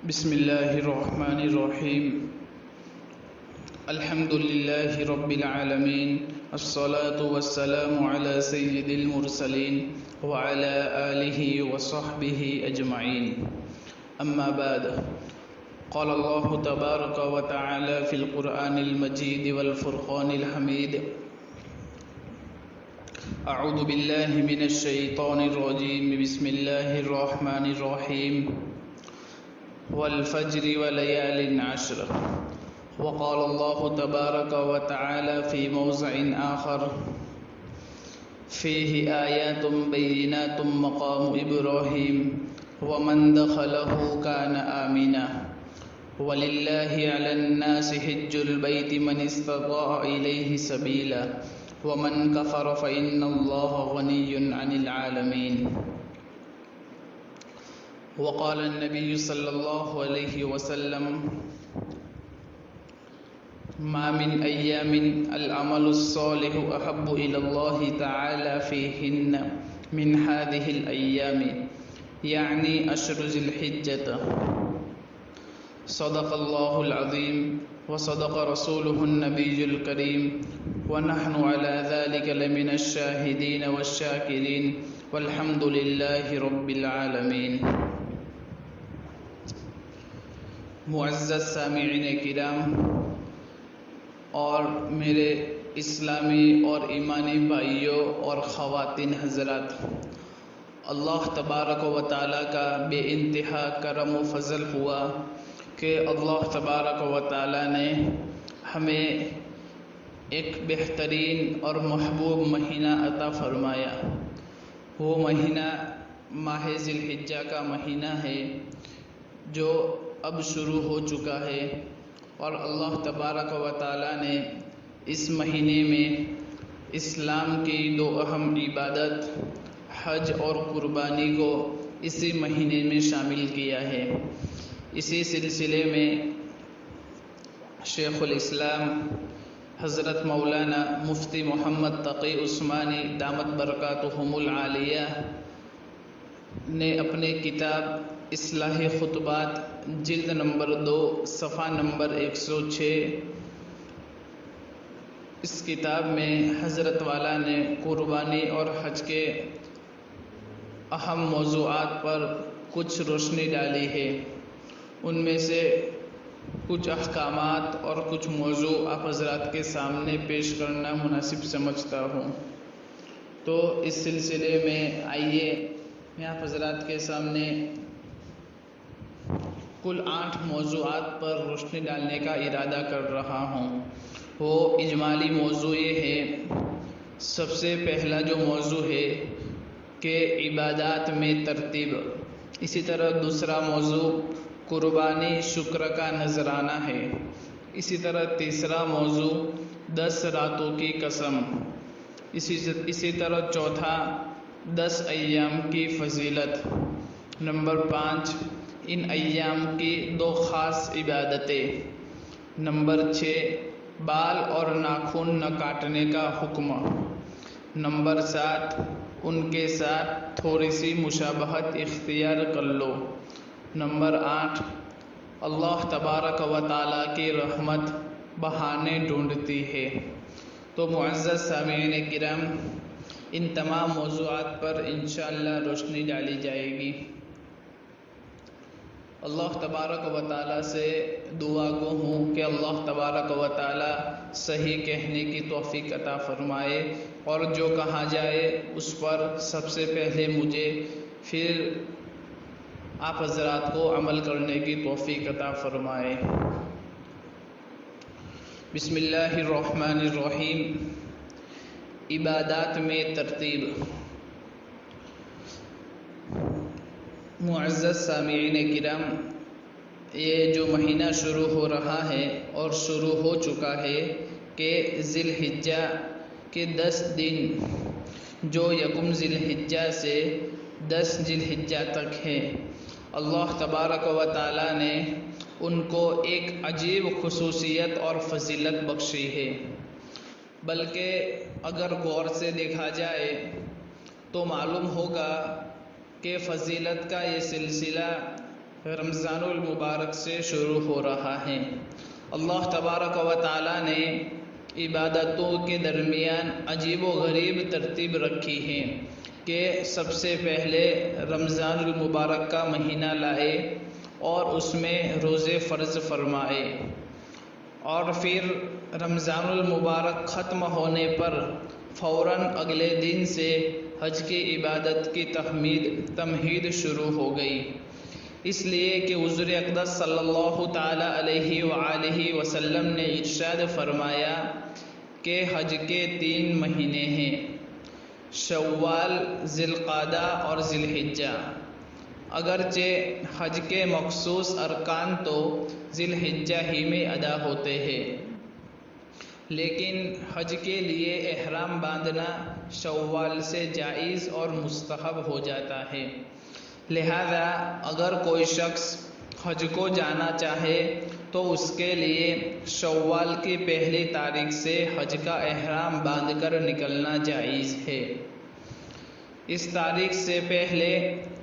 بسم الله الرحمن الرحيم. الحمد لله رب العالمين، الصلاة والسلام على سيد المرسلين وعلى آله وصحبه أجمعين. أما بعد، قال الله تبارك وتعالى في القرآن المجيد والفرقان الحميد: أعوذ بالله من الشيطان الرجيم، بسم الله الرحمن الرحيم. والفجر وليال عشر. وقال الله تبارك وتعالى في موضع آخر: فيه آيات بينات مقام إبراهيم ومن دخله كان آمنا ولله على الناس حج البيت من استطاع إليه سبيلا ومن كفر فإن الله غني عن العالمين. وقال النبي صلى الله عليه وسلم: ما من أيام العمل الصالح أحب إلى الله تعالى فيهن من هذه الأيام، يعني أشهر ذي الحجة. صدق الله العظيم وصدق رسوله النبي الكريم، ونحن على ذلك لمن الشاهدين والشاكرين، والحمد لله رب العالمين. معزز سامعین کرام اور میرے اسلامی اور ایمانی بھائیوں اور خواتین حضرات، اللہ تبارک و تعالیٰ کا بے انتہا کرم و فضل ہوا کہ اللہ تبارک و تعالیٰ نے ہمیں ایک بہترین اور محبوب مہینہ عطا فرمایا۔ وہ مہینہ ماہ ذی الحجہ کا مہینہ ہے جو اب شروع ہو چکا ہے، اور اللہ تبارک و تعالیٰ نے اس مہینے میں اسلام کی دو اہم عبادت حج اور قربانی کو اسی مہینے میں شامل کیا ہے۔ اسی سلسلے میں شیخ الاسلام حضرت مولانا مفتی محمد تقی عثمانی دامت برکاتہم العالیہ نے اپنے کتاب اصلاح خطبات جلد نمبر 2 صفحہ نمبر 106 اس کتاب میں حضرت والا نے قربانی اور حج کے اہم موضوعات پر کچھ روشنی ڈالی ہے۔ ان میں سے کچھ احکامات اور کچھ موضوع آپ حضرات کے سامنے پیش کرنا مناسب سمجھتا ہوں۔ تو اس سلسلے میں آئیے میں آپ حضرات کے سامنے کل 8 موضوعات پر روشنی ڈالنے کا ارادہ کر رہا ہوں۔ وہ اجمالی موضوع یہ ہے، سب سے پہلا جو موضوع ہے کہ عبادات میں ترتیب، اسی طرح دوسرا موضوع قربانی شکر کا نذرانہ ہے، اسی طرح تیسرا موضوع 10 راتوں کی قسم، اسی طرح چوتھا 10 ایام کی فضیلت، نمبر 5 ان ایام کی 2 خاص عبادتیں، نمبر 6 بال اور ناخن نہ کاٹنے کا حکم، نمبر 7 ان کے ساتھ تھوڑی سی مشابہت اختیار کر لو، نمبر 8 اللہ تبارک و تعالیٰ کی رحمت بہانے ڈھونڈتی ہے۔ تو معزز سامعین کرام، ان تمام موضوعات پر انشاءاللہ روشنی ڈالی جائے گی۔ اللہ تبارک و تعالیٰ سے دعا گو ہوں کہ اللہ تبارک و تعالیٰ صحیح کہنے کی توفیق عطا فرمائے، اور جو کہا جائے اس پر سب سے پہلے مجھے پھر آپ حضرات کو عمل کرنے کی توفیق عطا فرمائے۔ بسم اللہ الرحمن الرحیم۔ عبادات میں ترتیب۔ معزز سامعین کرام، یہ جو مہینہ شروع ہو رہا ہے اور شروع ہو چکا ہے کہ ذی الحجہ کے 10 دن جو یکم ذی الحجہ سے 10 ذی الحجہ تک ہے، اللہ تبارک و تعالیٰ نے ان کو ایک عجیب خصوصیت اور فضیلت بخشی ہے۔ بلکہ اگر غور سے دیکھا جائے تو معلوم ہوگا کہ فضیلت کا یہ سلسلہ رمضان المبارک سے شروع ہو رہا ہے۔ اللہ تبارک و تعالیٰ نے عبادتوں کے درمیان عجیب و غریب ترتیب رکھی ہے کہ سب سے پہلے رمضان المبارک کا مہینہ لائے اور اس میں روزے فرض فرمائے، اور پھر رمضان المبارک ختم ہونے پر فوراً اگلے دن سے حج کی عبادت کی تمہید شروع ہو گئی، اس لیے کہ حضور اقدس صلی اللہ تعالی علیہ وآلہ وسلم نے ارشاد فرمایا کہ حج کے 3 مہینے ہیں، شوال، ذی القعدہ اور ذی الحجہ۔ اگرچہ حج کے مخصوص ارکان تو ذی الحجہ ہی میں ادا ہوتے ہیں، لیکن حج کے لیے احرام باندھنا شوال سے جائز اور مستحب ہو جاتا ہے۔ لہذا اگر کوئی شخص حج کو جانا چاہے تو اس کے لیے شوال کی پہلی تاریخ سے حج کا احرام باندھ کر نکلنا جائز ہے۔ اس تاریخ سے پہلے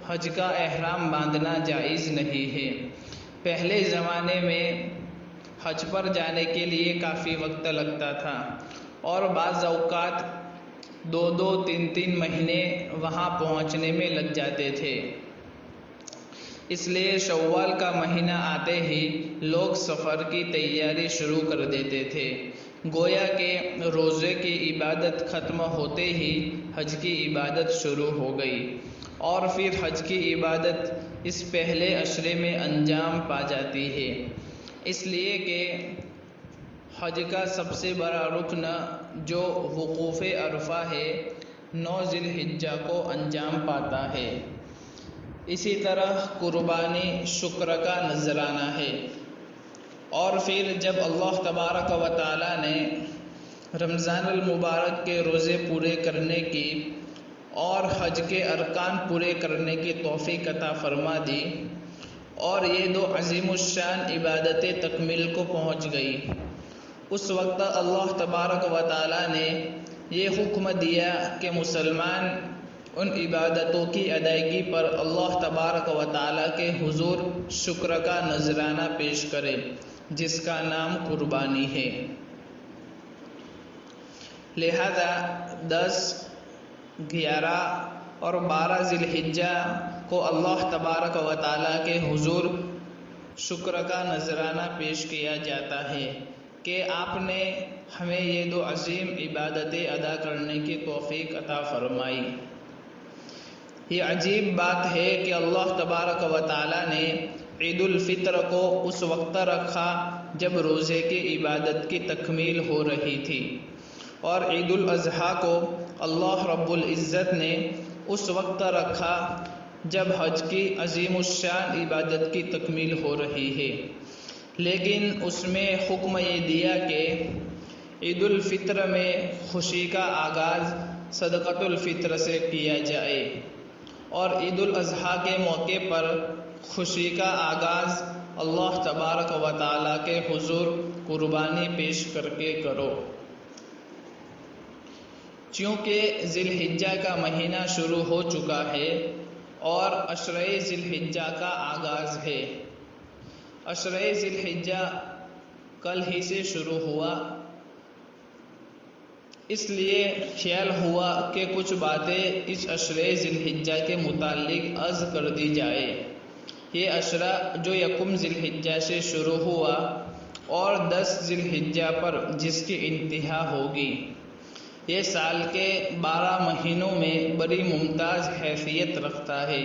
حج کا احرام باندھنا جائز نہیں ہے۔ پہلے زمانے میں حج پر جانے کے لیے کافی وقت لگتا تھا اور بعض اوقات 2-3 مہینے وہاں پہنچنے میں لگ جاتے تھے، اس لیے شوال کا مہینہ آتے ہی لوگ سفر کی تیاری شروع کر دیتے تھے، گویا کہ روزے کی عبادت ختم ہوتے ہی حج کی عبادت شروع ہو گئی، اور پھر حج کی عبادت اس پہلے عشرے میں انجام پا جاتی ہے، اس لیے کہ حج کا سب سے بڑا رکن جو وقوف عرفہ ہے 9 ذی الحجہ کو انجام پاتا ہے۔ اسی طرح قربانی شکر کا نذرانہ ہے، اور پھر جب اللہ تبارک و تعالیٰ نے رمضان المبارک کے روزے پورے کرنے کی اور حج کے ارکان پورے کرنے کی توفیق عطا فرما دی اور یہ 2 عظیم الشان عبادتیں تکمیل کو پہنچ گئی، اس وقت اللہ تبارک و تعالیٰ نے یہ حکم دیا کہ مسلمان ان عبادتوں کی ادائیگی پر اللہ تبارک و تعالیٰ کے حضور شکر کا نذرانہ پیش کرے، جس کا نام قربانی ہے۔ لہذا 10، 11 اور 12 ذی الحجہ کو اللہ تبارک و تعالیٰ کے حضور شکر کا نذرانہ پیش کیا جاتا ہے کہ آپ نے ہمیں یہ 2 عظیم عبادتیں ادا کرنے کی توفیق عطا فرمائی۔ یہ عجیب بات ہے کہ اللہ تبارک و تعالیٰ نے عید الفطر کو اس وقت رکھا جب روزے کی عبادت کی تکمیل ہو رہی تھی، اور عید الاضحیٰ کو اللہ رب العزت نے اس وقت رکھا جب حج کی عظیم الشان عبادت کی تکمیل ہو رہی ہے، لیکن اس میں حکم یہ دیا کہ عید الفطر میں خوشی کا آغاز صدقۃ الفطر سے کیا جائے، اور عید الاضحیٰ کے موقع پر خوشی کا آغاز اللہ تبارک و تعالیٰ کے حضور قربانی پیش کر کے کرو۔ چونکہ ذی الحجہ کا مہینہ شروع ہو چکا ہے اور عشرہ ذی الحجہ کا آغاز ہے، عشرہ ذی الحجہ کل ہی سے شروع ہوا، اس لیے خیال ہوا کہ کچھ باتیں اس عشرہ ذی الحجہ کے متعلق عرض کر دی جائے۔ یہ عشرہ جو 1 ذی الحجہ سے شروع ہوا اور 10 ذی الحجہ پر جس کی انتہا ہوگی، یہ سال کے 12 مہینوں میں بڑی ممتاز حیثیت رکھتا ہے،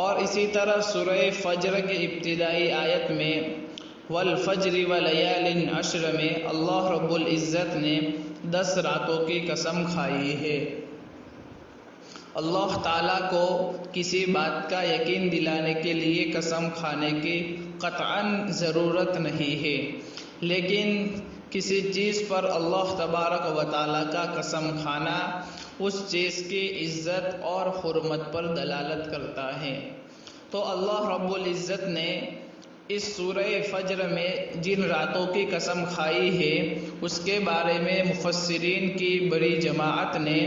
اور اسی طرح سورہ فجر کی ابتدائی آیت میں والفجر ولیال عشر میں اللہ رب العزت نے 10 راتوں کی قسم کھائی ہے۔ اللہ تعالیٰ کو کسی بات کا یقین دلانے کے لیے قسم کھانے کی قطعاً ضرورت نہیں ہے، لیکن کسی چیز پر اللہ تبارک و تعالیٰ کا قسم کھانا اس چیز کی عزت اور حرمت پر دلالت کرتا ہے۔ تو اللہ رب العزت نے اس سورہ فجر میں جن راتوں کی قسم کھائی ہے اس کے بارے میں مفسرین کی بڑی جماعت نے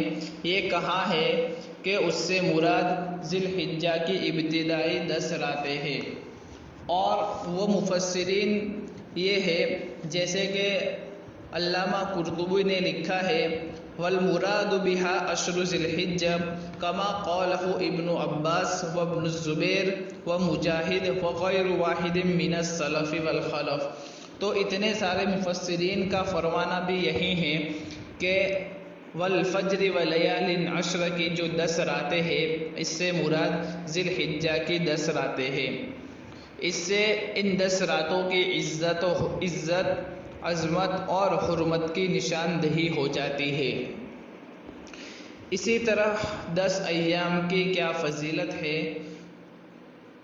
یہ کہا ہے کہ اس سے مراد ذی الحجہ کی ابتدائی 10 راتیں ہیں، اور وہ مفسرین یہ ہے جیسے کہ علامہ قرطبی نے لکھا ہے والمراد بها عشر ذی الحجہ کما قالہ ابن عباس وابن الزبیر ومجاہد وغیر واحد من السلف والخلف۔ تو اتنے سارے مفسرین کا فرمانا بھی یہی ہے کہ والفجر ولیال عشر کی جو 10 راتیں ہیں اس سے مراد ذی الحجہ کی 10 راتیں ہیں۔ اس سے ان 10 راتوں کی عزت عظمت اور حرمت کی نشاندہی ہو جاتی ہے۔ اسی طرح 10 ایام کی کیا فضیلت ہے،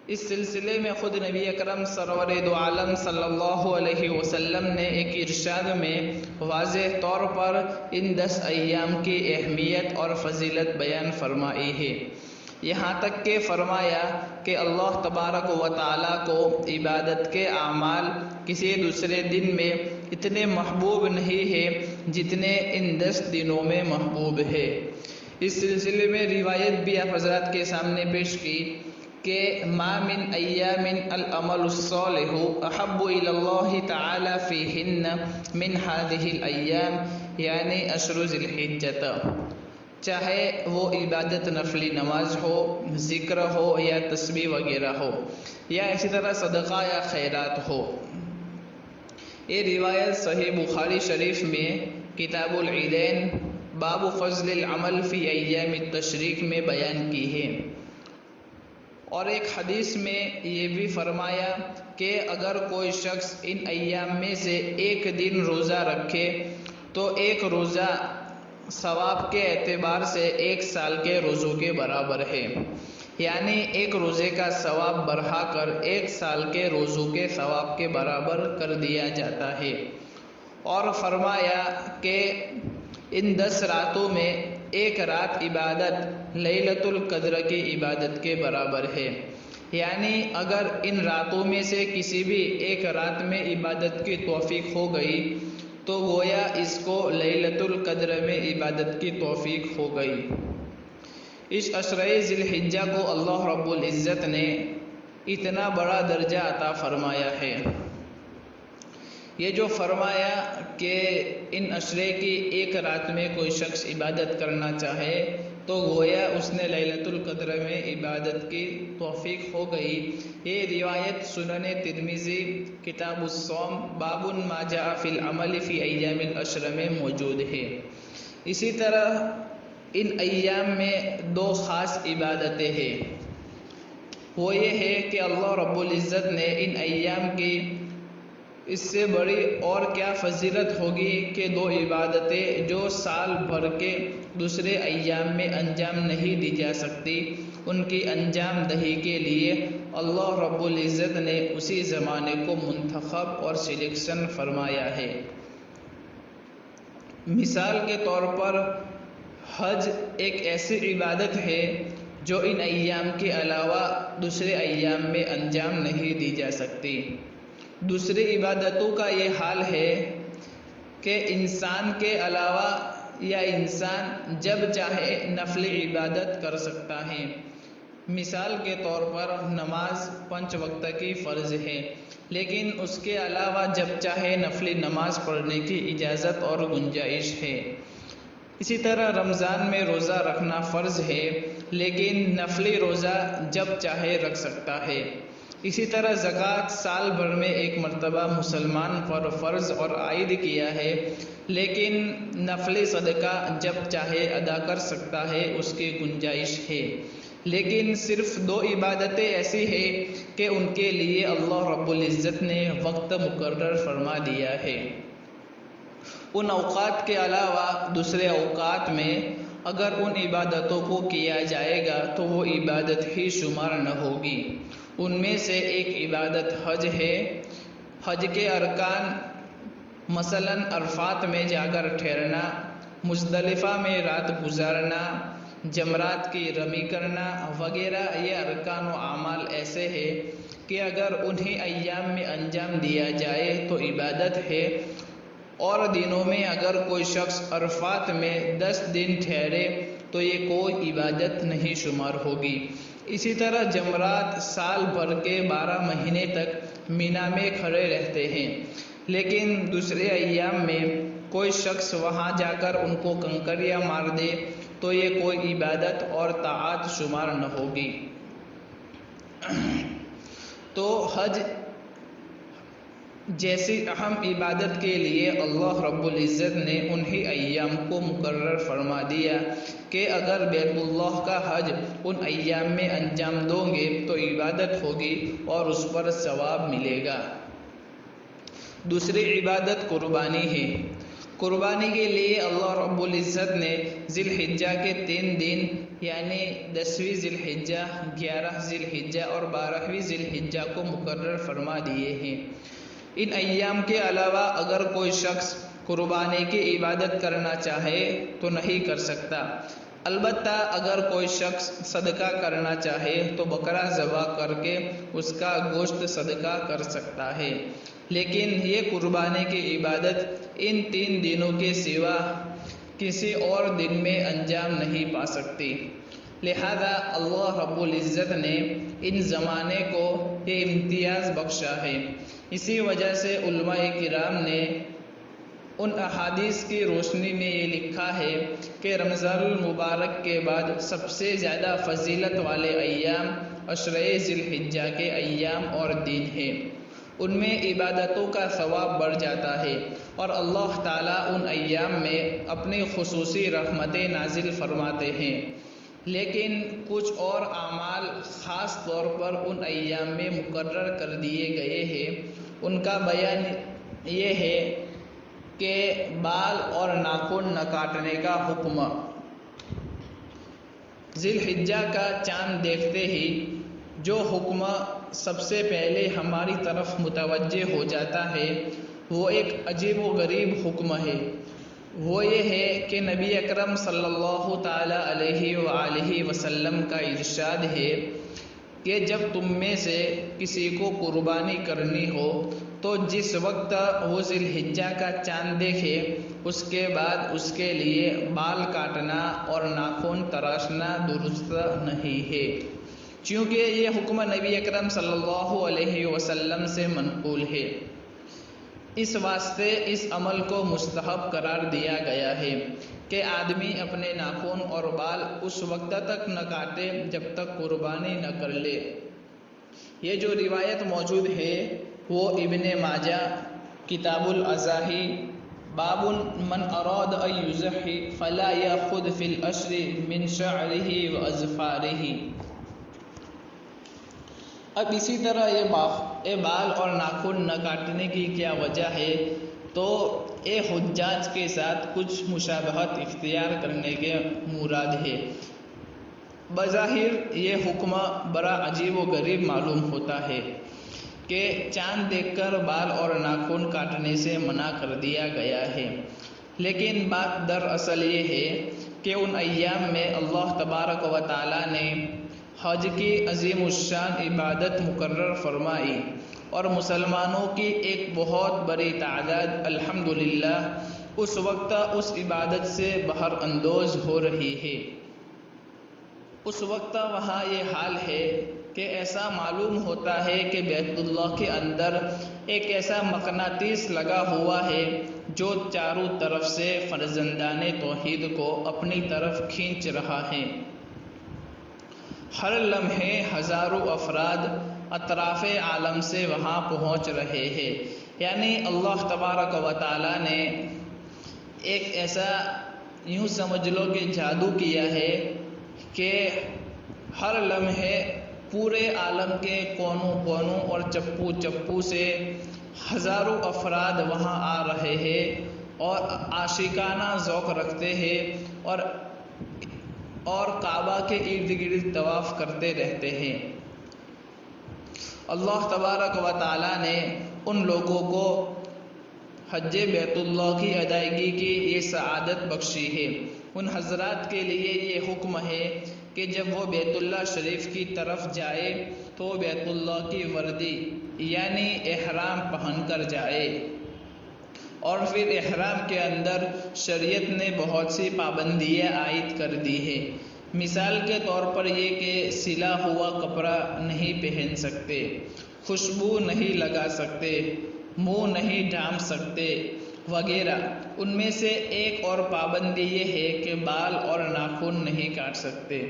اس سلسلے میں خود نبی اکرم سرور دو عالم صلی اللہ علیہ وسلم نے ایک ارشاد میں واضح طور پر ان 10 ایام کی اہمیت اور فضیلت بیان فرمائی ہے۔ یہاں تک کہ فرمایا کہ اللہ تبارک و تعالیٰ کو عبادت کے اعمال کسی دوسرے دن میں اتنے محبوب نہیں ہے جتنے ان 10 دنوں میں محبوب ہے۔ اس سلسلے میں روایت بھی آپ حضرات کے سامنے پیش کی کہ ما من ایام العمل الصالح احب الی اللہ تعالی فیہن من هذه الایام یعنی عشر ذی الحجہ، چاہے وہ عبادت نفلی نماز ہو، ذکر ہو یا تسبیح وغیرہ ہو، یا اسی طرح صدقہ یا خیرات ہو۔ یہ روایت صحیح بخاری شریف میں کتاب العیدین باب فضل العمل فی ایام التشریق میں بیان کی ہے۔ اور ایک حدیث میں یہ بھی فرمایا کہ اگر کوئی شخص ان ایام میں سے ایک دن روزہ رکھے تو ایک روزہ ثواب کے اعتبار سے 1 سال کے روزوں کے برابر ہے، یعنی ایک روزے کا ثواب بڑھا کر 1 سال کے روزوں کے ثواب کے برابر کر دیا جاتا ہے۔ اور فرمایا کہ ان 10 راتوں میں ایک رات عبادت لیلۃ القدر کی عبادت کے برابر ہے، یعنی اگر ان راتوں میں سے کسی بھی ایک رات میں عبادت کی توفیق ہو گئی تو گویا اس کو لیلۃ القدر میں عبادت کی توفیق ہو گئی۔ اس عشرہ ذی الحجہ کو اللہ رب العزت نے اتنا بڑا درجہ عطا فرمایا ہے۔ یہ جو فرمایا کہ ان عشرے کی ایک رات میں کوئی شخص عبادت کرنا چاہے تو گویا اس نے لیلۃ القدر میں عبادت کی توفیق ہو گئی۔ یہ روایت سنن ترمذی کتاب الصوم باب ما جاء فی العمل فی ایام العشر میں موجود ہے۔ اسی طرح ان ایام میں 2 خاص عبادتیں ہیں، وہ یہ ہے کہ اللہ رب العزت نے ان ایام کی اس سے بڑی اور کیا فضیلت ہوگی کہ 2 عبادتیں جو سال بھر کے دوسرے ایام میں انجام نہیں دی جا سکتی، ان کی انجام دہی کے لیے اللہ رب العزت نے اسی زمانے کو منتخب اور سلیکشن فرمایا ہے۔ مثال کے طور پر حج ایک ایسی عبادت ہے جو ان ایام کے علاوہ دوسرے ایام میں انجام نہیں دی جا سکتی۔ دوسری عبادتوں کا یہ حال ہے کہ انسان کے علاوہ یا انسان جب چاہے نفلی عبادت کر سکتا ہے۔ مثال کے طور پر نماز 5 وقت کی فرض ہے، لیکن اس کے علاوہ جب چاہے نفلی نماز پڑھنے کی اجازت اور گنجائش ہے۔ اسی طرح رمضان میں روزہ رکھنا فرض ہے، لیکن نفلی روزہ جب چاہے رکھ سکتا ہے۔ اسی طرح زکوٰۃ سال بھر میں 1 مرتبہ مسلمان پر فرض اور عائد کیا ہے، لیکن نفلی صدقہ جب چاہے ادا کر سکتا ہے، اس کی گنجائش ہے۔ لیکن صرف 2 عبادتیں ایسی ہیں کہ ان کے لیے اللہ رب العزت نے وقت مقرر فرما دیا ہے۔ ان اوقات کے علاوہ دوسرے اوقات میں اگر ان عبادتوں کو کیا جائے گا تو وہ عبادت ہی شمار نہ ہوگی۔ ان میں سے ایک عبادت حج ہے۔ حج کے ارکان مثلاً عرفات میں جا کر ٹھہرنا، مزدلفہ میں رات گزارنا، جمرات کی رمی کرنا وغیرہ، یہ ارکان و اعمال ایسے ہیں کہ اگر انہی ایام میں انجام دیا جائے تو عبادت ہے۔ اور دنوں میں اگر کوئی شخص عرفات میں 10 دن ٹھہرے تو یہ کوئی عبادت نہیں شمار ہوگی۔ اسی طرح جمرات سال بھر کے 12 مہینے تک مینا میں کھڑے رہتے ہیں، لیکن دوسرے ایام میں کوئی شخص وہاں جا کر ان کو کنکریاں مار دے تو یہ کوئی عبادت اور طاعت شمار نہ ہوگی۔ تو حج جیسی اہم عبادت کے لیے اللہ رب العزت نے انہی ایام کو مقرر فرما دیا کہ اگر بیت اللہ کا حج ان ایام میں انجام دو گے تو عبادت ہوگی اور اس پر ثواب ملے گا۔ دوسری عبادت قربانی ہے۔ قربانی کے لیے اللہ رب العزت نے ذی الحجہ کے 3 دن یعنی 10ویں ذی الحجہ، 11 ذی الحجہ اور 12ویں ذی الحجہ کو مقرر فرما دیے ہیں۔ ان ایام کے علاوہ اگر کوئی شخص قربانی کی عبادت کرنا چاہے تو نہیں کر سکتا، البتہ اگر کوئی شخص صدقہ کرنا چاہے تو بکرا ذبح کر کے اس کا گوشت صدقہ کر سکتا ہے، لیکن یہ قربانی کی عبادت ان 3 دنوں کے سوا کسی اور دن میں انجام نہیں پا سکتی۔ لہذا اللہ رب العزت نے ان زمانے کو یہ امتیاز بخشا ہے۔ اسی وجہ سے علماء کرام نے ان احادیث کی روشنی میں یہ لکھا ہے کہ رمضان المبارک کے بعد سب سے زیادہ فضیلت والے ایام عشرۂ ذی الحجہ کے ایام اور دن ہیں۔ ان میں عبادتوں کا ثواب بڑھ جاتا ہے اور اللہ تعالیٰ ان ایام میں اپنی خصوصی رحمتیں نازل فرماتے ہیں، لیکن کچھ اور اعمال خاص طور پر ان ایام میں مقرر کر دیے گئے ہیں۔ ان کا بیان یہ ہے کہ بال اور ناخن نہ کاٹنے کا حکم۔ ذی الحجہ کا چاند دیکھتے ہی جو حکم سب سے پہلے ہماری طرف متوجہ ہو جاتا ہے وہ ایک عجیب و غریب حکم ہے۔ وہ یہ ہے کہ نبی اکرم صلی اللہ تعالی علیہ وآلہ وسلم کا ارشاد ہے کہ جب تم میں سے کسی کو قربانی کرنی ہو تو جس وقت وہ ذی الحجہ کا چاند دیکھے اس کے بعد اس کے لیے بال کاٹنا اور ناخن تراشنا درست نہیں ہے، چونکہ یہ حکم نبی اکرم صلی اللہ علیہ وسلم سے منقول ہے۔ اس واسطے اس عمل کو مستحب قرار دیا گیا ہے کہ آدمی اپنے ناخن اور بال اس وقت تک نہ کاٹے جب تک قربانی نہ کر لے۔ یہ جو روایت موجود ہے وہ ابن ماجہ کتاب الاضاحی باب من اراد ان یضحی فلا یاخذ فی العشر من شعرہ واظفارہ۔ اب اسی طرح یہ بال اور ناخن نہ کاٹنے کی کیا وجہ ہے، تو یہ حجاج کے ساتھ کچھ مشابہت اختیار کرنے کے مراد ہے۔ بظاہر یہ حکم بڑا عجیب و غریب معلوم ہوتا ہے کہ چاند دیکھ کر بال اور ناخن کاٹنے سے منع کر دیا گیا ہے، لیکن بات دراصل یہ ہے کہ ان ایام میں اللہ تبارک و تعالیٰ نے حج کی عظیم الشان عبادت مقرر فرمائی اور مسلمانوں کی ایک بہت بڑی تعداد الحمدللہ اس وقت اس عبادت سے بہر اندوز ہو رہی ہے۔ اس وقت وہاں یہ حال ہے کہ ایسا معلوم ہوتا ہے کہ بیت اللہ کے اندر ایک ایسا مقناطیس لگا ہوا ہے جو چاروں طرف سے فرزندان توحید کو اپنی طرف کھینچ رہا ہے۔ ہر لمحے ہزاروں افراد اطراف عالم سے وہاں پہنچ رہے ہیں، یعنی اللہ تبارک و تعالیٰ نے ایک ایسا یوں سمجھ لو کہ جادو کیا ہے کہ ہر لمحے پورے عالم کے کونوں کونوں اور چپو چپو سے ہزاروں افراد وہاں آ رہے ہیں اور عاشقانہ ذوق رکھتے ہیں اور کعبہ کے ارد گرد طواف کرتے رہتے ہیں۔ اللہ تبارک و تعالیٰ نے ان لوگوں کو حج بیت اللہ کی ادائیگی کی یہ سعادت بخشی ہے۔ ان حضرات کے لیے یہ حکم ہے کہ جب وہ بیت اللہ شریف کی طرف جائے تو بیت اللہ کی وردی یعنی احرام پہن کر جائے۔ اور پھر احرام کے اندر شریعت نے بہت سی پابندیاں عائد کر دی ہے۔ مثال کے طور پر یہ کہ سلا ہوا کپڑا نہیں پہن سکتے، خوشبو نہیں لگا سکتے، منہ نہیں ڈھانپ سکتے وغیرہ۔ ان میں سے ایک اور پابندی یہ ہے کہ بال اور ناخن نہیں کاٹ سکتے۔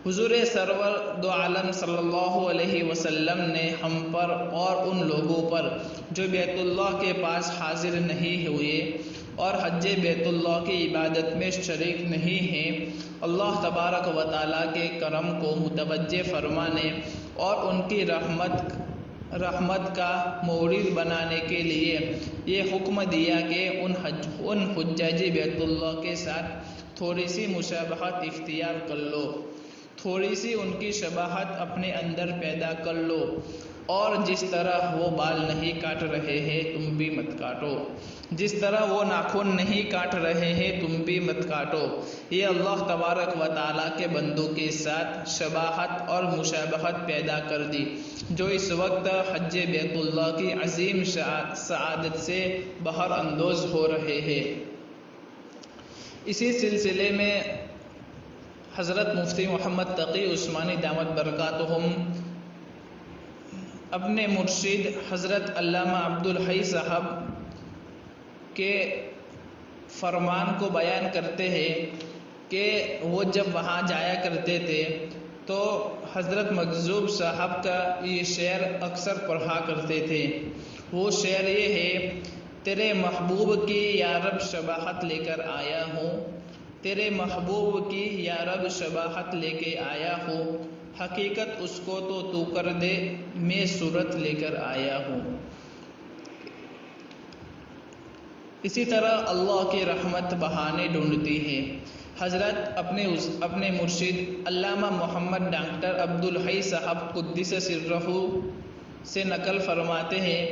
حضور سرور دو عالم صلی اللہ علیہ وسلم نے ہم پر اور ان لوگوں پر جو بیت اللہ کے پاس حاضر نہیں ہوئے اور حج بیت اللہ کی عبادت میں شریک نہیں ہیں، اللہ تبارک و تعالیٰ کے کرم کو متوجہ فرمانے اور ان کی رحمت کا مورد بنانے کے لیے یہ حکم دیا کہ ان حجاج بیت اللہ کے ساتھ تھوڑی سی مشابہت اختیار کر لو، تھوڑی سی ان کی شباہت اپنے اندر پیدا کر لو، اور جس طرح وہ بال نہیں کاٹ رہے ہیں تم بھی مت کاٹو، جس طرح وہ ناخن نہیں کاٹ رہے ہیں تم بھی مت کاٹو۔ یہ اللہ تبارک و تعالیٰ کے بندوں کے ساتھ شباہت اور مشابہت پیدا کر دی جو اس وقت حج بیت اللہ کی عظیم سعادت سے بہر اندوز ہو رہے ہیں۔ اسی سلسلے میں حضرت مفتی محمد تقی عثمانی دامت برکاتہم اپنے مرشد حضرت علامہ عبدالحی صاحب کے فرمان کو بیان کرتے ہیں کہ وہ جب وہاں جایا کرتے تھے تو حضرت مجذوب صاحب کا یہ شعر اکثر پڑھا کرتے تھے۔ وہ شعر یہ ہے: تیرے محبوب کی یا رب شباہت لے کر آیا ہوں، تیرے محبوب کی یا رب شباہت لے کے آیا ہوں، حقیقت اس کو تو کر دے، میں صورت لے کر آیا ہوں۔ اسی طرح اللہ کی رحمت بہانے ڈھونڈتی ہے۔ حضرت اپنے مرشد علامہ محمد ڈاکٹر عبدالحی صاحب قدس سرہ سے نقل فرماتے ہیں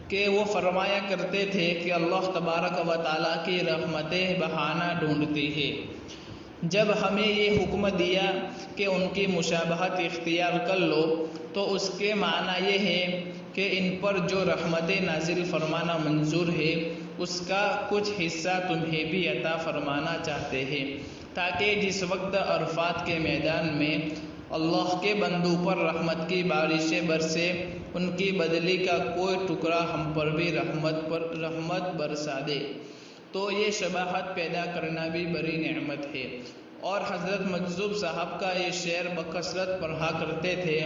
کہ وہ فرمایا کرتے تھے کہ اللہ تبارک و تعالیٰ کی رحمتیں بہانہ ڈھونڈتی ہے۔ جب ہمیں یہ حکم دیا کہ ان کی مشابہت اختیار کر لو تو اس کے معنی یہ ہے کہ ان پر جو رحمتیں نازل فرمانا منظور ہے اس کا کچھ حصہ تمہیں بھی عطا فرمانا چاہتے ہیں، تاکہ جس وقت عرفات کے میدان میں اللہ کے بندوں پر رحمت کی بارشیں برسے، ان کی بدلی کا کوئی ٹکڑا ہم پر بھی رحمت برسا دے۔ تو یہ شباہت پیدا کرنا بھی بڑی نعمت ہے۔ اور حضرت مجذوب صاحب کا یہ شعر بکثرت پڑھا کرتے تھے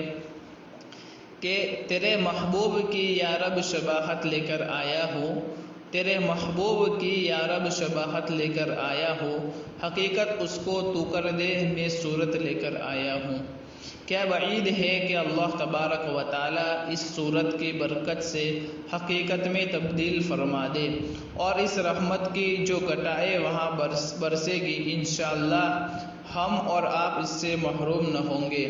کہ تیرے محبوب کی یا رب شباہت لے کر آیا ہوں، تیرے محبوب کی یا رب شباہت لے کر آیا ہوں، حقیقت اس کو تو کر دے، میں صورت لے کر آیا ہوں۔ کیا بعید ہے کہ اللہ تبارک و تعالیٰ اس صورت کی برکت سے حقیقت میں تبدیل فرما دے، اور اس رحمت کی جو گٹائے وہاں برسے گی انشاءاللہ ہم اور آپ اس سے محروم نہ ہوں گے۔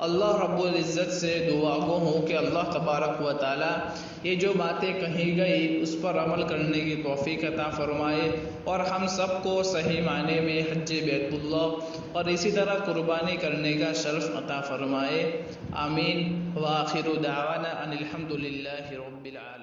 اللہ رب العزت سے دعا گو ہوں کہ اللہ تبارک و تعالیٰ یہ جو باتیں کہی گئی اس پر عمل کرنے کی توفیق عطا فرمائے، اور ہم سب کو صحیح معنی میں حج بیت اللہ اور اسی طرح قربانی کرنے کا شرف عطا فرمائے۔ آمین۔ وآخر دعوانا ان الحمد للہ رب العالمین۔